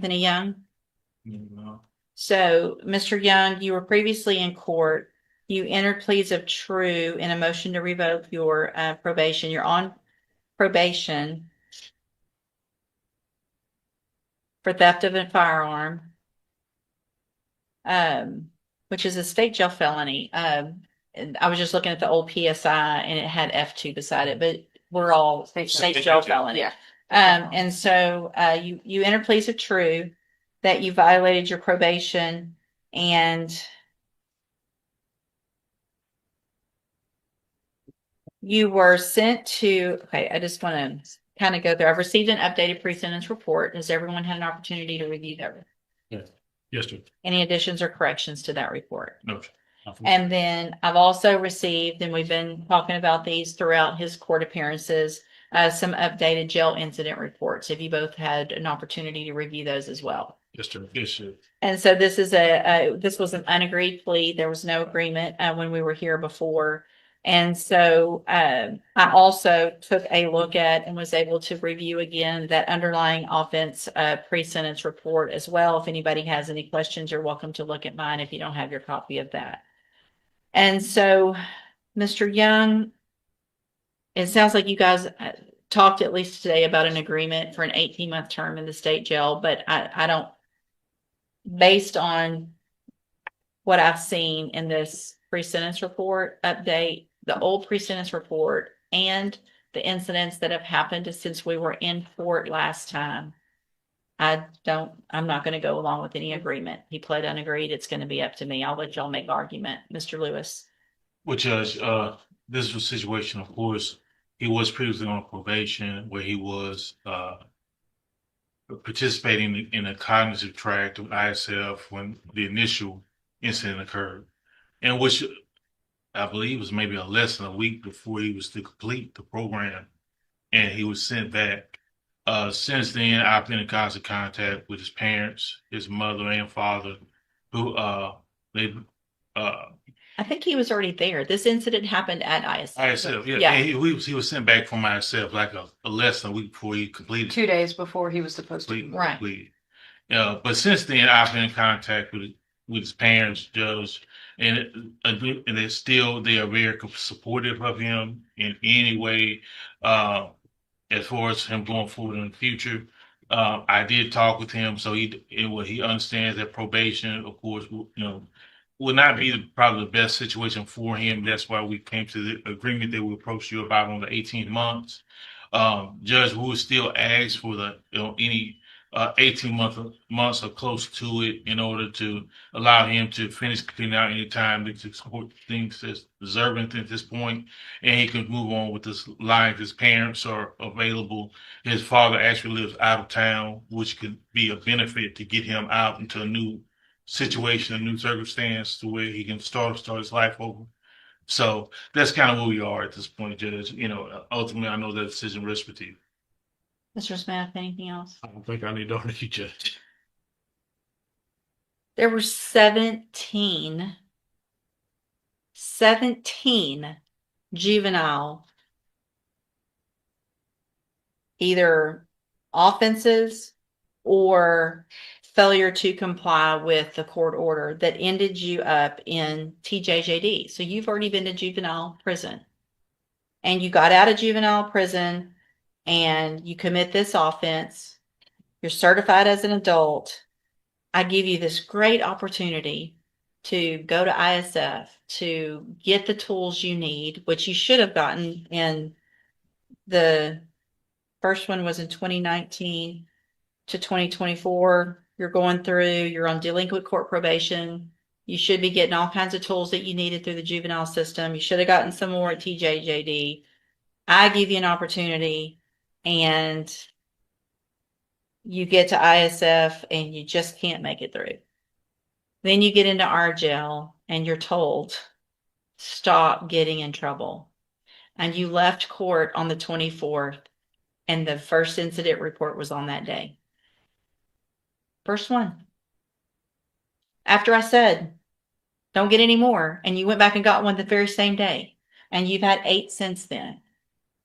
Anthony Young. No. So, Mr. Young, you were previously in court. You entered pleas of true in a motion to revoke your probation. You're on probation for theft of a firearm, which is a state jail felony. And I was just looking at the old PSI and it had F2 beside it, but we're all state jail felony. Yeah. And so you entered pleas of true that you violated your probation and you were sent to, okay, I just want to kind of go through. I've received an updated pre-sentence report. Has everyone had an opportunity to review that? Yes, sir. Any additions or corrections to that report? No, sir. Nothing. And then I've also received, and we've been talking about these throughout his court appearances, some updated jail incident reports. Have you both had an opportunity to review those as well? Yes, sir. Yes, sir. And so this is this was an unagreed plea. There was no agreement when we were here before. And so I also took a look at and was able to review again that underlying offense pre-sentence report as well. If anybody has any questions, you're welcome to look at mine if you don't have your copy of that. And so, Mr. Young, it sounds like you guys talked at least today about an agreement for an 18-month term in the state jail, but I don't, based on what I've seen in this pre-sentence report update, the old pre-sentence report, and the incidents that have happened since we were in court last time, I'm not going to go along with any agreement. He pled unagreed. It's going to be up to me. I'll let y'all make argument. Mr. Lewis. Well, Judge, this was a situation, of course, he was previously on probation where he was participating in a cognitive tract of ISF when the initial incident occurred, and which I believe was maybe less than a week before he was to complete the program, and he was sent back. Since then, I've been in constant contact with his parents, his mother and father, who they I think he was already there. This incident happened at ISF. ISF, yeah. Yeah. And he was sent back from ISF like a less than a week before he completed 2 days before he was supposed to. Right. completed. But since then, I've been in contact with his parents, Judge, and they are very supportive of him in any way. As far as him going forward in the future, I did talk with him, so he understands that probation, of course, will not be probably the best situation for him. That's why we came to the agreement that we approached you about on the 18 months. Judge, we would still ask for any 18 months or close to it in order to allow him to finish cleaning out any time to support things that's deserving at this point, and he can move on with this life. His parents are available. His father actually lives out of town, which could be a benefit to get him out into a new situation, a new circumstance to where he can start his life over. So that's kind of where we are at this point, Judge. Ultimately, I know that decision rests with you. Mr. Smith, anything else? I don't think I need to argue, Judge. There were 17 juvenile either offenses or failure to comply with the court order that ended you up in TJJD. So you've already been to juvenile prison and you got out of juvenile prison and you commit this offense. You're certified as an adult. I give you this great opportunity to go to ISF to get the tools you need, which you should have gotten in the first one was in 2019 to 2024. You're going through, you're on delinquent court probation. You should be getting all kinds of tools that you needed through the juvenile system. You should have gotten some more at TJJD. I give you an opportunity and you get to ISF and you just can't make it through. Then you get into our jail and you're told, stop getting in trouble. And you left court on the 24th and the first incident report was on that day. First one. After I said, don't get any more. And you went back and got one the very same day. And you've had 8 since then.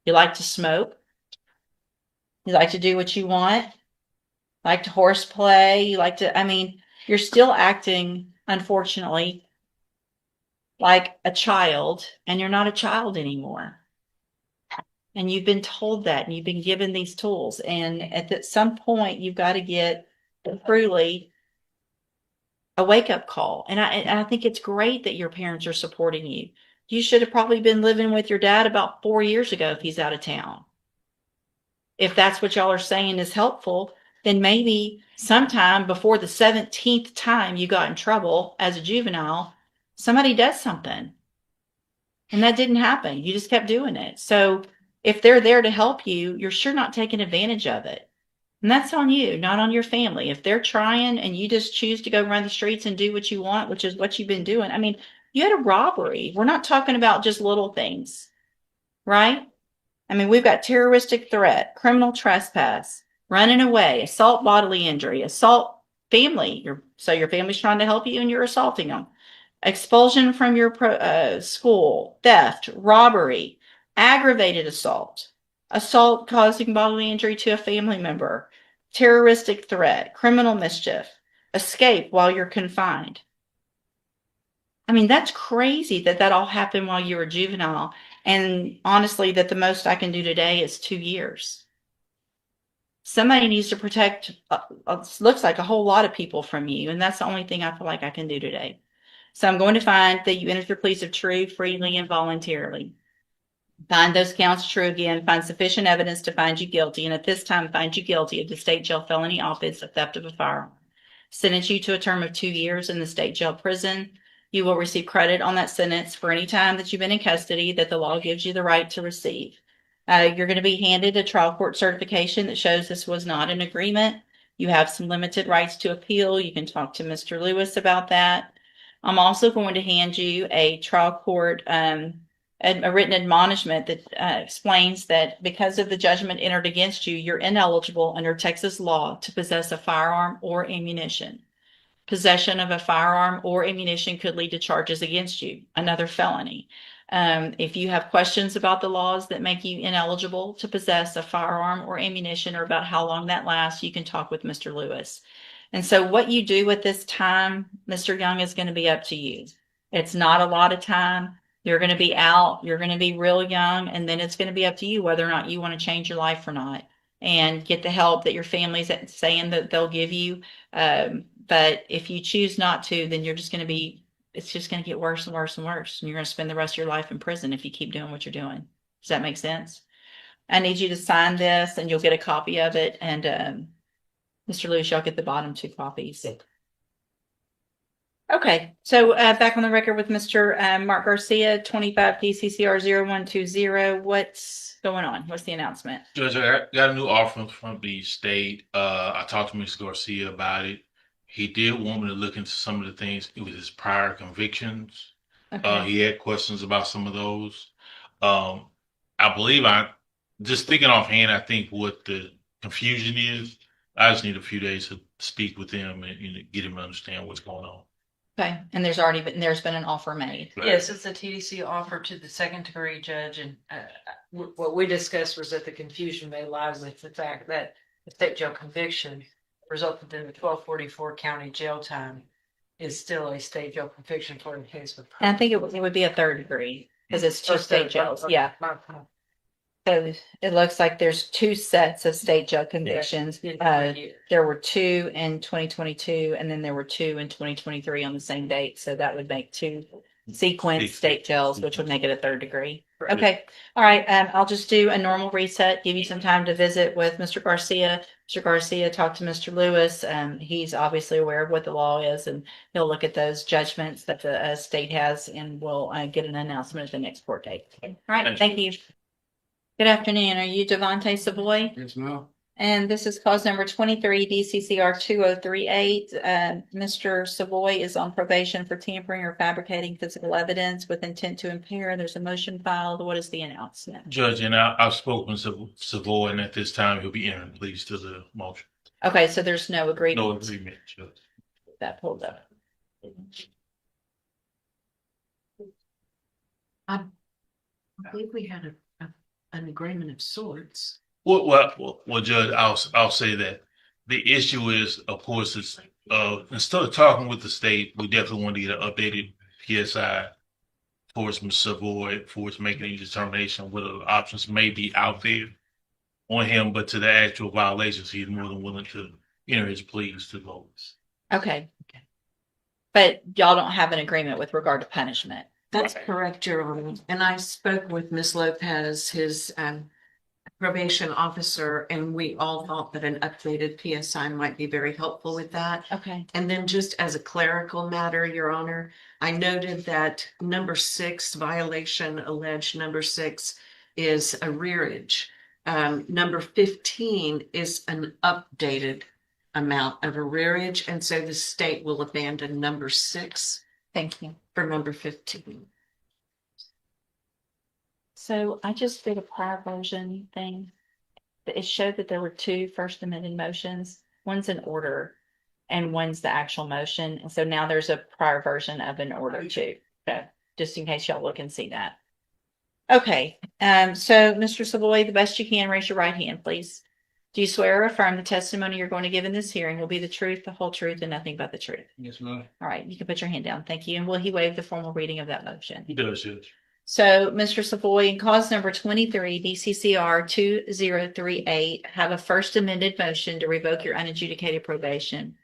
You like to smoke. You like to do what you want. like to horseplay, you like to, I mean, you're still acting, unfortunately, like a child, and you're not a child anymore. And you've been told that, and you've been given these tools. And some point, you've got to get truly a wake up call. And I think it's great that your parents are supporting you. You should have probably been living with your dad about 4 years ago if he's out of town. If that's what y'all are saying is helpful, then maybe sometime before the 17th time you got in trouble as a juvenile, somebody does something. And that didn't happen. You just kept doing it. So if they're there to help you, you're sure not taking advantage of it. And that's on you, not on your family. If they're trying and you just choose to go run the streets and do what you want, which is what you've been doing. I mean, you had a robbery. We're not talking about just little things, right? I mean, we've got terroristic threat, criminal trespass, running away, assault bodily injury, assault family. So your family's trying to help you and you're assaulting them. Expulsion from your school, theft, robbery, aggravated assault, assault causing bodily injury to a family member, terroristic threat, criminal mischief, escape while you're confined. I mean, that's crazy that all happened while you were juvenile. And honestly, that the most I can do today is 2 years. Somebody needs to protect, looks like a whole lot of people from you. And that's the only thing I feel like I can do today. So I'm going to find that you entered your pleas of true, freely, and voluntarily. Find those counts true again, find sufficient evidence to find you guilty, and at this time find you guilty of the state jail felony offense of theft of a firearm. Sentence you to a term of 2 years in the state jail prison. You will receive credit on that sentence for any time that you've been in custody that the law gives you the right to receive. You're going to be handed a trial court certification that shows this was not an agreement. You have some limited rights to appeal. You can talk to Mr. Lewis about that. I'm also going to hand you a trial court, a written admonishment that explains that because of the judgment entered against you, you're ineligible under Texas law to possess a firearm or ammunition. Possession of a firearm or ammunition could lead to charges against you, another felony. If you have questions about the laws that make you ineligible to possess a firearm or ammunition or about how long that lasts, you can talk with Mr. Lewis. And so what you do with this time, Mr. Young, is going to be up to you. It's not a lot of time. You're going to be out. You're going to be real young. And then it's going to be up to you whether or not you want to change your life or not and get the help that your family's saying that they'll give you. But if you choose not to, then you're just going to be, it's just going to get worse and worse and worse. And you're going to spend the rest of your life in prison if you keep doing what you're doing. Does that make sense? I need you to sign this and you'll get a copy of it. And Mr. Lewis, y'all get the bottom 2 copies. Okay, so back on the record with Mr. Mark Garcia, 25 DCCR 0120. What's going on? What's the announcement? Judge, I got a new offer from the state. I talked to Mr. Garcia about it. He did want me to look into some of the things with his prior convictions. Okay. He had questions about some of those. I believe just thinking offhand, I think what the confusion is, I just need a few days to speak with him and get him to understand what's going on. Okay, and there's been an offer made. Yes, it's a TDC offer to the second degree judge, and what we discussed was that the confusion may lie with the fact that the state jail conviction resulted in the 1244 county jail time is still a state jail conviction for the case with. And I think it would be a 3rd degree because it's 2 state jails. Yeah. So it looks like there's 2 sets of state jail convictions. There were 2 in 2022, and then there were 2 in 2023 on the same date. So that would make 2 sequence state jails, which would make it a 3rd degree. Okay. All right. I'll just do a normal reset, give you some time to visit with Mr. Garcia. Mr. Garcia, talk to Mr. Lewis. He's obviously aware of what the law is, and he'll look at those judgments that the state has, and we'll get an announcement at the next court date. All right. Thank you. Good afternoon. Are you Devontae Seavoy? Yes, ma'am. And this is cause number 23 DCCR 2038. Mr. Seavoy is on probation for tampering or fabricating physical evidence with intent to impair. There's a motion filed. What is the announcement? Judge, and I've spoken to Savoy, and at this time he'll be entering pleas to the motion. Okay, so there's no agreement. No agreement, Judge. That pulled up. I believe we had an agreement of sorts. Well, Judge, I'll say that the issue is, of course, is instead of talking with the state, we definitely want to get an updated PSI for Mr. Seavoy for making a determination what other options may be out there on him, but to the actual violations, he's more than willing to enter his pleas to those. Okay. But y'all don't have an agreement with regard to punishment. That's correct, Your Honor. And I spoke with Ms. Lopez, his probation officer, and we all thought that an updated PSI might be very helpful with that. Okay. And then just as a clerical matter, Your Honor, I noted that number 6 violation, alleged number 6 is arrearage. Number 15 is an updated amount of arrearage, and so the state will abandon number 6 Thank you. for number 15. So I just did a prior version thing. It showed that there were 2 first amended motions. One's an order and one's the actual motion. And so now there's a prior version of an order too. So just in case y'all look and see that. Okay. So Mr. Savoy, the best you can, raise your right hand, please. Do you swear or affirm the testimony you're going to give in this hearing will be the truth, the whole truth, and nothing but the truth? Yes, ma'am. All right. You can put your hand down. Thank you. And will he waive the formal reading of that motion? He does, Judge. So, Mr. Savoy, in cause number 23, DCCR 2038, have a first amended motion to revoke your unadjudicated probation.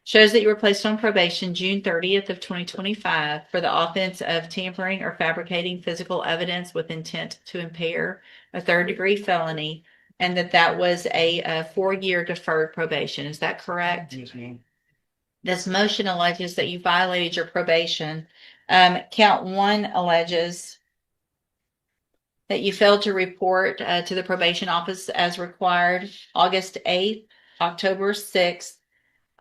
Shows that you were placed on probation June 30th of 2025 for the offense of tampering or fabricating physical evidence with intent to impair, a 3rd-degree felony, and that was a 4-year deferred probation. Is that correct? Yes, ma'am. This motion alleges that you violated your probation. Count 1 alleges that you failed to report to the probation office as required August 8th, October 6th,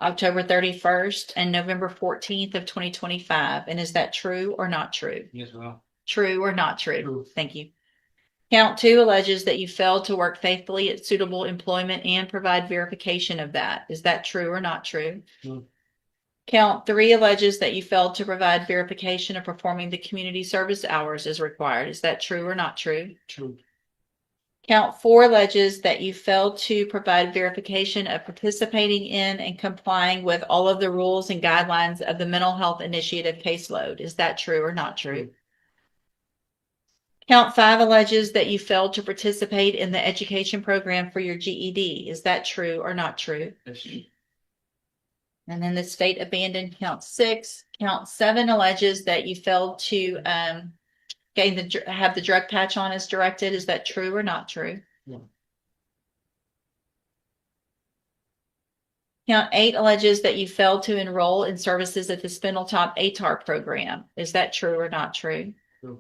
October 31st, and November 14th of 2025. And is that true or not true? Yes, ma'am. True or not true? True. Thank you. Count 2 alleges that you failed to work faithfully at suitable employment and provide verification of that. Is that true or not true? True. Count 3 alleges that you failed to provide verification of performing the community service hours as required. Is that true or not true? True. Count 4 alleges that you failed to provide verification of participating in and complying with all of the rules and guidelines of the mental health initiative caseload. Is that true or not true? Count 5 alleges that you failed to participate in the education program for your GED. Is that true or not true? Yes. And then the state abandoned count 6. Count 7 alleges that you failed to have the drug patch on as directed. Is that true or not true? Yeah. Count 8 alleges that you failed to enroll in services at the Spindletop ATAR program. Is that true or not true? True.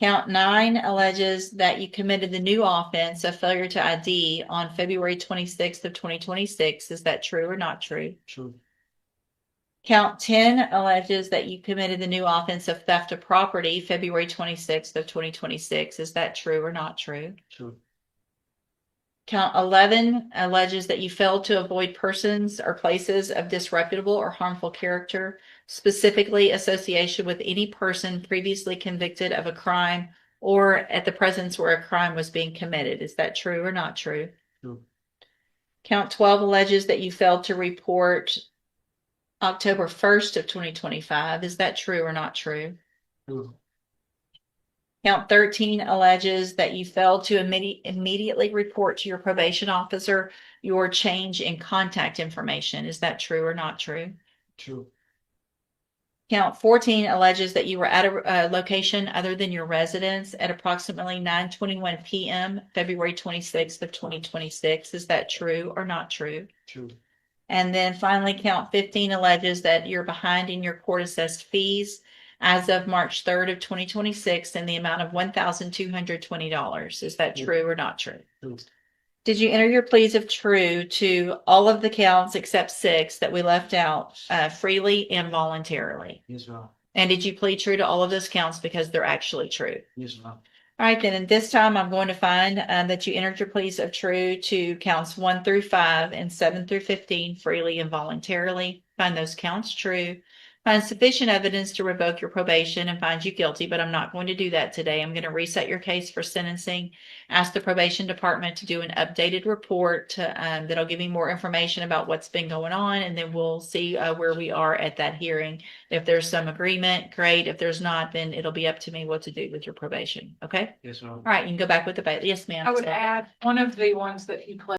Count 9 alleges that you committed the new offense of failure to ID on February 26th of 2026. Is that true or not true? True. Count 10 alleges that you committed the new offense of theft of property February 26th of 2026. Is that true or not true? True. Count 11 alleges that you failed to avoid persons or places of disreputable or harmful character, specifically association with any person previously convicted of a crime or at the presence where a crime was being committed. Is that true or not true? True. Count 12 alleges that you failed to report October 1st of 2025. Is that true or not true? True. Count 13 alleges that you failed to immediately report to your probation officer your change in contact information. Is that true or not true? True. Count 14 alleges that you were at a location other than your residence at approximately 9:21 p.m. February 26th of 2026. Is that true or not true? True. And then finally, count 15 alleges that you're behind in your court assessed fees as of March 3rd of 2026 in the amount of $1,220. Is that true or not true? True. Did you enter your pleas of true to all of the counts except 6 that we left out freely and voluntarily? Yes, ma'am. And did you plead true to all of those counts because they're actually true? Yes, ma'am. All right, then, and this time I'm going to find that you entered your pleas of true to counts 1 through 5 and 7 through 15 freely and voluntarily. Find those counts true. find sufficient evidence to revoke your probation and find you guilty, but I'm not going to do that today. I'm going to reset your case for sentencing, ask the probation department to do an updated report that'll give me more information about what's been going on, and then we'll see where we are at that hearing. If there's some agreement, great. If there's not, then it'll be up to me what to do with your probation. Okay? Yes, ma'am. All right, you can go back with the bail. Yes, ma'am. I would add, one of the ones that he pled